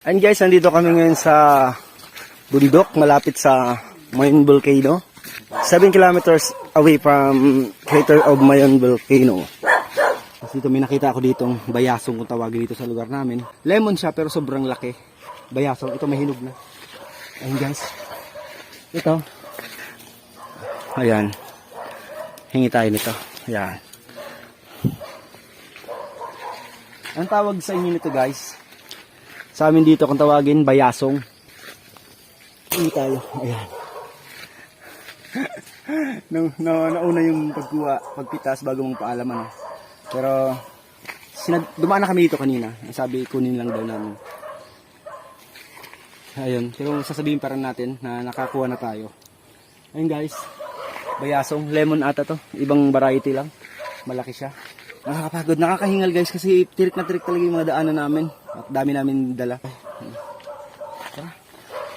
And guys, nandito kami ngayon sa bundok malapit sa Mayon Volcano. 7 kilometers away from crater of Mayon Volcano. Tapos dito may nakita ako ditong bayasong kung tawagin dito sa lugar namin. Lemon siya pero sobrang laki. Bayasong. Ito may hinog na. Ayan guys. Ito. Ayan. Hingi tayo nito. Ayan. Ang tawag sa inyo nito guys. Sa amin dito kung tawagin bayasong. Hingi tayo. Ayan. Nauna yung pagpitas bago mong paalaman. Pero dumaan na kami dito kanina. Sabi kunin lang daw namin. Ayun, pero sasabihin pa rin natin na nakakuha na tayo. Ayun guys, bayasong lemon ata to. Ibang variety lang. Malaki siya. Nakakapagod, nakakahingal guys kasi tirik na tirik talaga yung mga daanan namin. At dami namin dala.